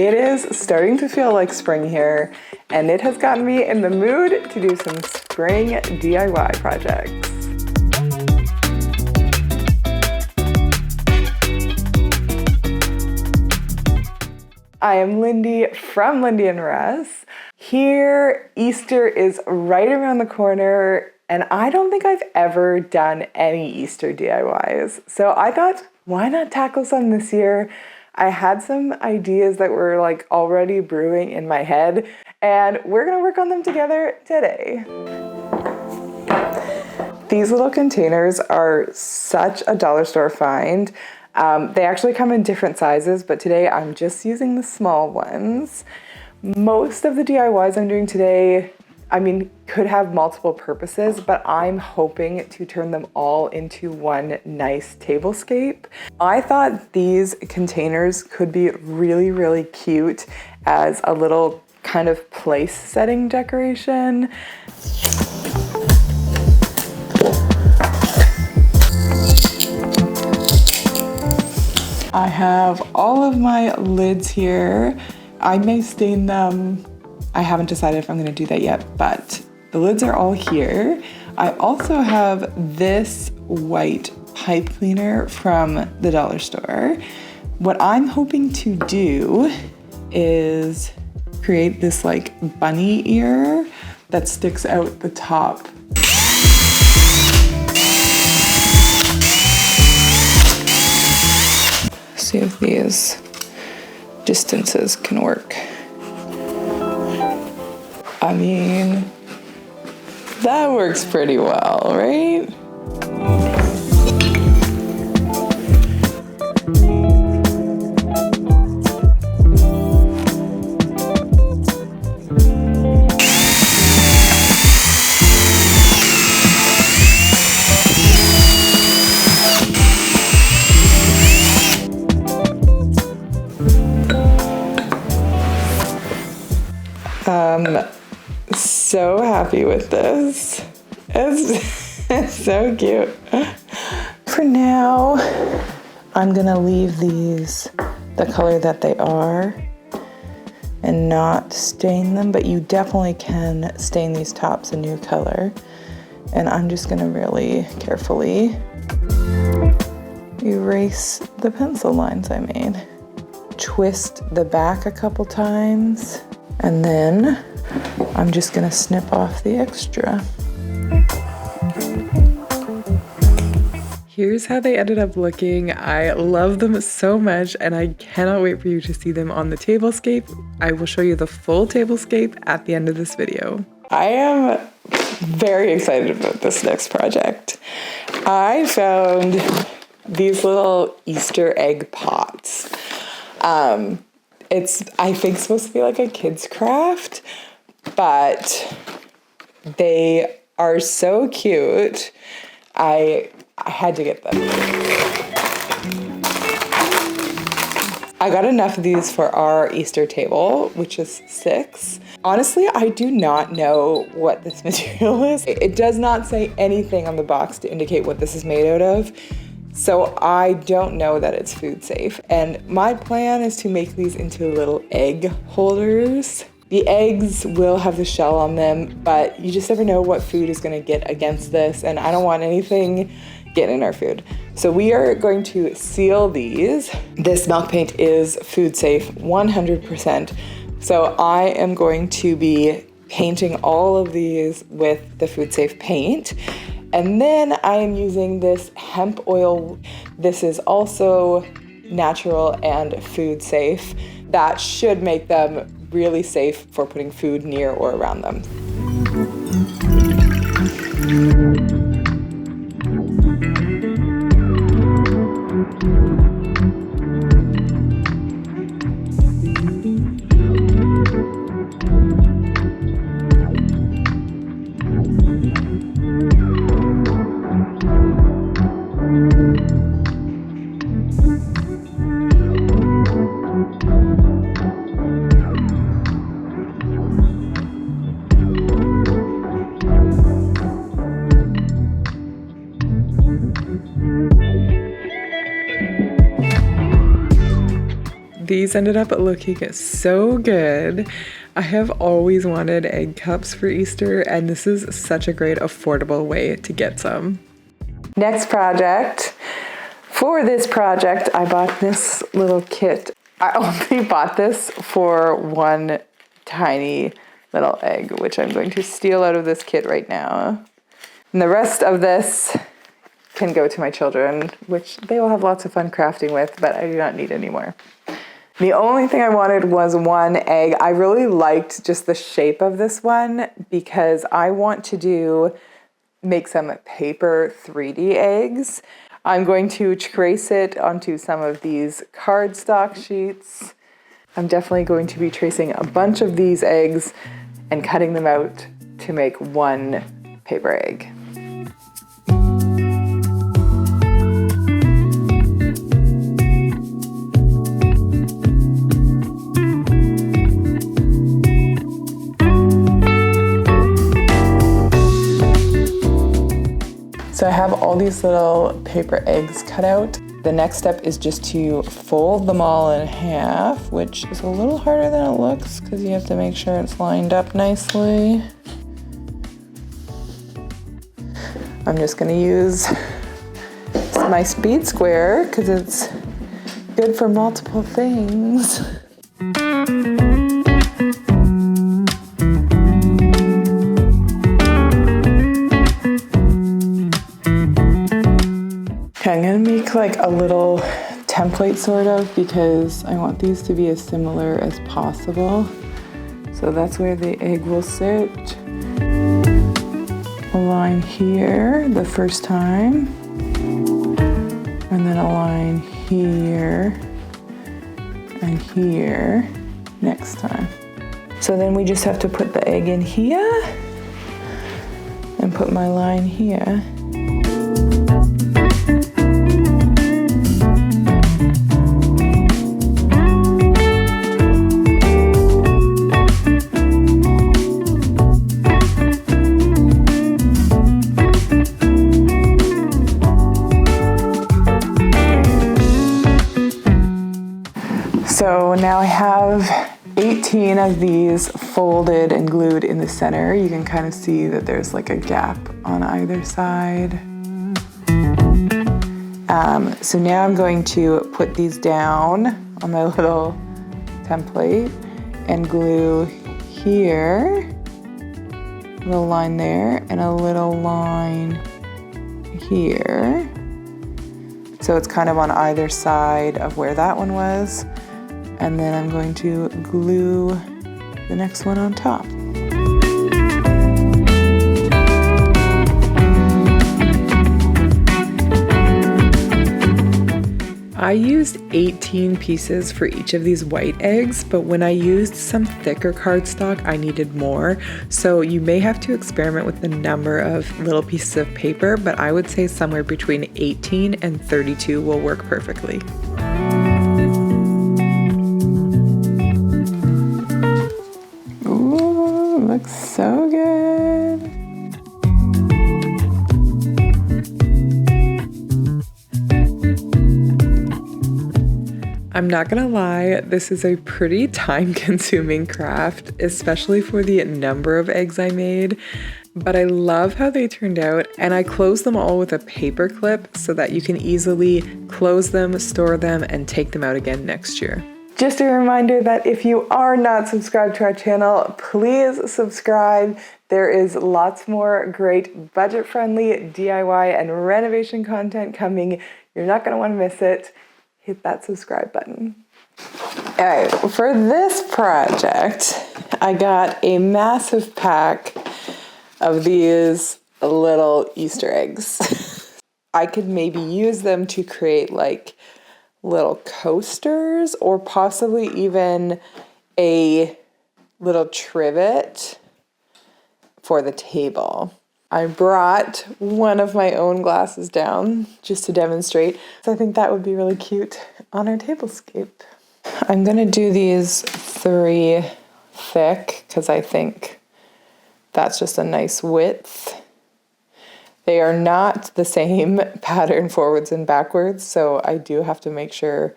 It is starting to feel like spring here, and it has gotten me in the mood to do some spring DIY projects. I am Lindy from Lindy and Russ. Here, Easter is right around the corner, and I don't think I've ever done any Easter DIYs. So I thought, why not tackle some this year? I had some ideas that were like already brewing in my head, and we're gonna work on them together today. These little containers are such a dollar store find. They actually come in different sizes, but today I'm just using the small ones. Most of the DIYs I'm doing today, could have multiple purposes, but I'm hoping to turn them all into one nice tablescape. I thought these containers could be really, really cute as a little kind of place setting decoration. I have all of my lids here. I may stain them. I haven't decided if I'm gonna do that yet, but the lids are all here. I also have this white pipe cleaner from the dollar store. What I'm hoping to do is create this like bunny ear that sticks out the top. See if these distances can work. I mean, that works pretty well, right? So happy with this. It's so cute. For now, I'm gonna leave these the color that they are and not stain them, but you definitely can stain these tops a new color. And I'm just gonna really carefully erase the pencil lines I made. Twist the back a couple times, and then I'm just gonna snip off the extra. Here's how they ended up looking. I love them so much, and I cannot wait for you to see them on the tablescape. I will show you the full tablescape at the end of this video. I am very excited about this next project. I found these little Easter egg pots. It's, I think, supposed to be like a kid's craft, but they are so cute. I had to get them. I got enough of these for our Easter table, which is 6. Honestly, I do not know what this material is. It does not say anything on the box to indicate what this is made out of. So I don't know that it's food safe. And my plan is to make these into little egg holders. The eggs will have the shell on them, but you just never know what food is gonna get against this, and I don't want anything getting in our food. So we are going to seal these. This milk paint is food safe, 100%. So I am going to be painting all of these with the food safe paint. And then I am using this hemp oil. This is also natural and food safe. That should make them really safe for putting food near or around them. These ended up looking so good. I have always wanted egg cups for Easter, and this is such a great affordable way to get some. Next project. For this project, I bought this little kit. I only bought this for one tiny little egg, which I'm going to steal out of this kit right now. And the rest of this can go to my children, which they will have lots of fun crafting with, but I do not need any more. The only thing I wanted was one egg. I really liked just the shape of this one because I want to make some paper 3D eggs. I'm going to trace it onto some of these cardstock sheets. I'm definitely going to be tracing a bunch of these eggs and cutting them out to make one paper egg. So I have all these little paper eggs cut out. The next step is just to fold them all in half, which is a little harder than it looks because you have to make sure it's lined up nicely. I'm just gonna use my speed square because it's good for multiple things. Okay, I'm gonna make like a little template sort of because I want these to be as similar as possible. So that's where the egg will sit. A line here the first time, and then a line here and here next time. So then we just have to put the egg in here and put my line here. So now I have 18 of these folded and glued in the center. You can kind of see that there's like a gap on either side. So now I'm going to put these down on my little template and glue here, a little line there, and a little line here. So it's kind of on either side of where that one was. And then I'm going to glue the next one on top. I used 18 pieces for each of these white eggs, but when I used some thicker cardstock, I needed more. So you may have to experiment with the number of little pieces of paper, but I would say somewhere between 18 and 32 will work perfectly. Looks so good. I'm not gonna lie, this is a pretty time-consuming craft, especially for the number of eggs I made, but I love how they turned out, and I closed them all with a paper clip so that you can easily close them, store them, and take them out again next year. Just a reminder that if you are not subscribed to our channel, please subscribe. There is lots more great budget-friendly DIY and renovation content coming. You're not going to want to miss it. Hit that subscribe button. All right, for this project, I got a massive pack of these little Easter eggs. I could maybe use them to create like little coasters or possibly even a little trivet for the table. I brought one of my own glasses down just to demonstrate. So I think that would be really cute on our tablescape. I'm gonna do these 3 thick because I think that's just a nice width. They are not the same pattern forwards and backwards, so I do have to make sure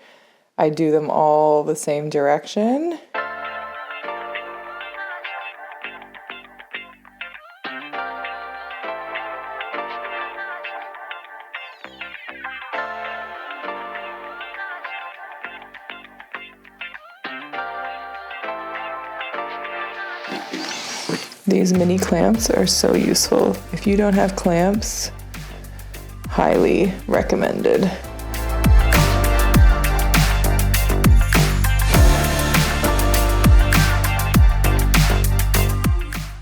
I do them all the same direction. These mini clamps are so useful. If you don't have clamps, highly recommended.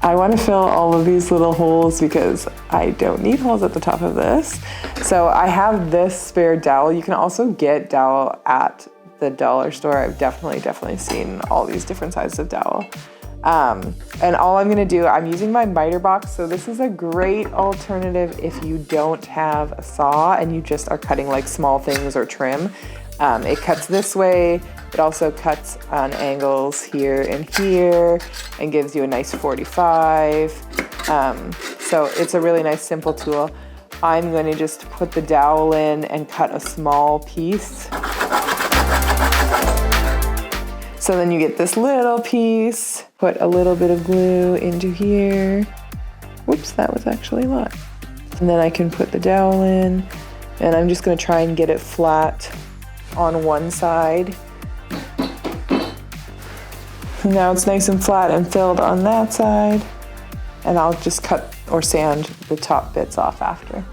I want to fill all of these little holes because I don't need holes at the top of this. So I have this spare dowel. You can also get dowel at the dollar store. I've definitely seen all these different sizes of dowel. And all I'm gonna do, I'm using my miter box. So this is a great alternative if you don't have a saw and you just are cutting like small things or trim. It cuts this way. It also cuts on angles here and here and gives you a nice 45. So it's a really nice simple tool. I'm going to just put the dowel in and cut a small piece. So then you get this little piece, put a little bit of glue into here. Whoops, that was actually a lot. And then I can put the dowel in, and I'm just gonna try and get it flat on one side. Now it's nice and flat and filled on that side, and I'll just cut or sand the top bits off after.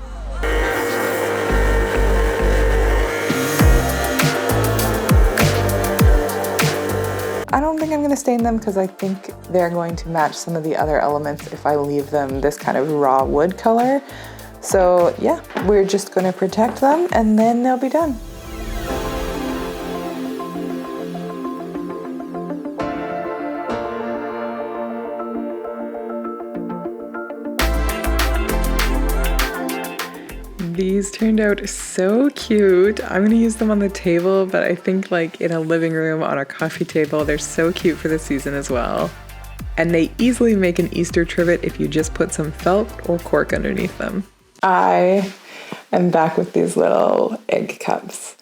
I don't think I'm gonna stain them because I think they're going to match some of the other elements if I leave them this kind of raw wood color. So yeah, we're just gonna protect them and then they'll be done. These turned out so cute. I'm gonna use them on the table, but I think like in a living room on a coffee table, they're so cute for the season as well. And they easily make an Easter trivet if you just put some felt or cork underneath them. I am back with these little egg cups.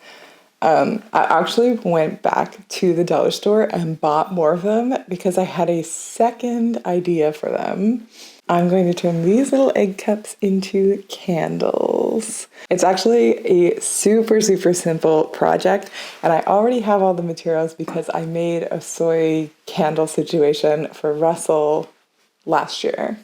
I actually went back to the dollar store and bought more of them because I had a second idea for them. I'm going to turn these little egg cups into candles. It's actually a super simple project, and I already have all the materials because I made a soy candle situation for Russell last year.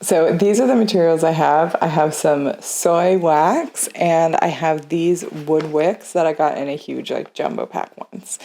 So these are the materials I have. I have some soy wax, and I have these wood wicks that I got in a huge like jumbo pack once.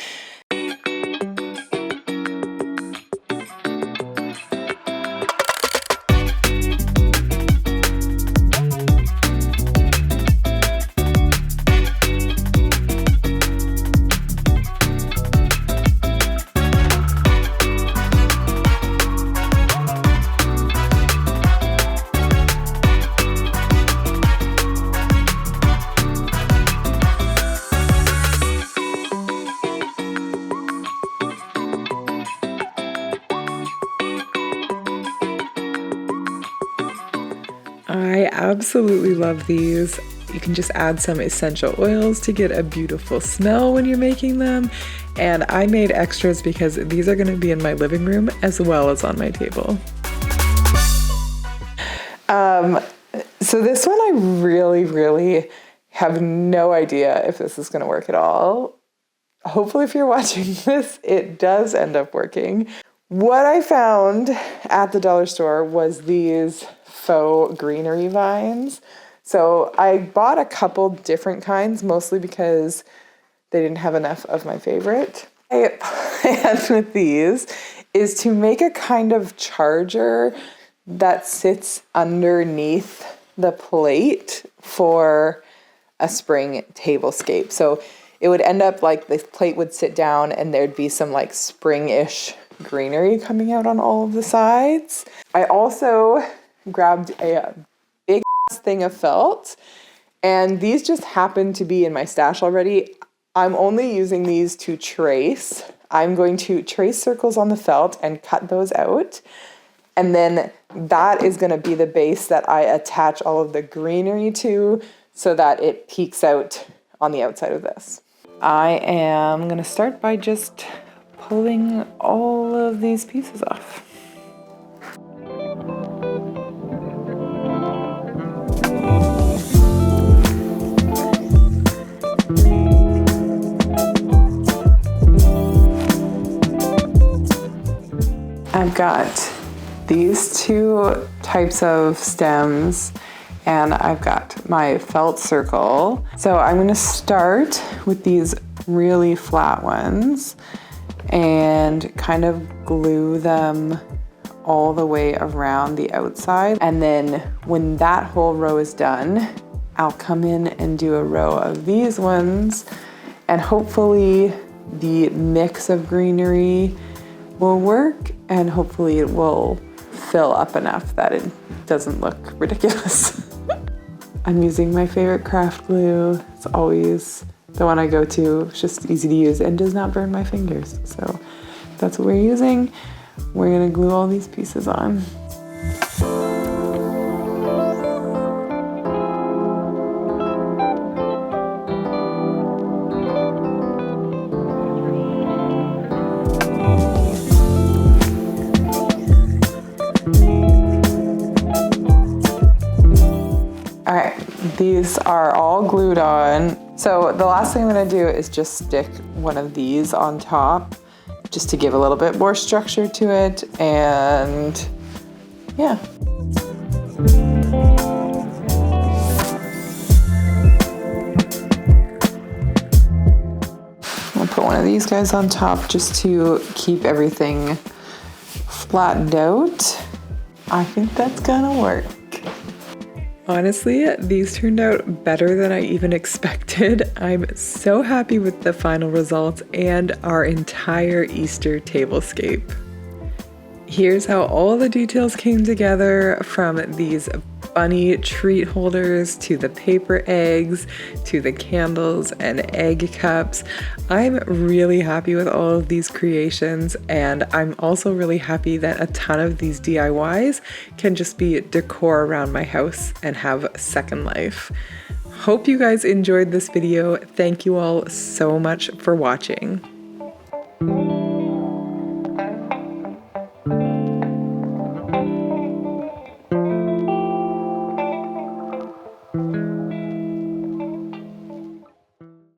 I absolutely love these. You can just add some essential oils to get a beautiful smell when you're making them. And I made extras because these are going to be in my living room as well as on my table. So this one I really have no idea if this is going to work at all. Hopefully if you're watching this, it does end up working. What I found at the dollar store was these faux greenery vines. So I bought a couple different kinds, mostly because they didn't have enough of my favorite. My plan with these is to make a kind of charger that sits underneath the plate for a spring tablescape. So it would end up like this plate would sit down and there'd be some like spring-ish greenery coming out on all of the sides. I also grabbed a big thing of felt, and these just happen to be in my stash already. I'm only using these to trace. I'm going to trace circles on the felt and cut those out, and then that is going to be the base that I attach all of the greenery to so that it peeks out on the outside of this. I am gonna start by just pulling all of these pieces off. I've got these two types of stems and I've got my felt circle. So I'm gonna start with these really flat ones and kind of glue them all the way around the outside. And then when that whole row is done, I'll come in and do a row of these ones, and hopefully the mix of greenery will work, and hopefully it will fill up enough that it doesn't look ridiculous. I'm using my favorite craft glue. It's always the one I go to. It's just easy to use and does not burn my fingers. So that's what we're using. We're gonna glue all these pieces on. All right, these are all glued on. So the last thing I'm gonna do is just stick one of these on top just to give a little bit more structure to it, and yeah. I'll put one of these guys on top just to keep everything flattened out. I think that's gonna work. Honestly, these turned out better than I even expected. I'm so happy with the final results and our entire Easter tablescape. Here's how all the details came together, from these bunny treat holders to the paper eggs to the candles and egg cups. I'm really happy with all of these creations, and I'm also really happy that a ton of these DIYs can just be decor around my house and have second life. Hope you guys enjoyed this video. Thank you all so much for watching.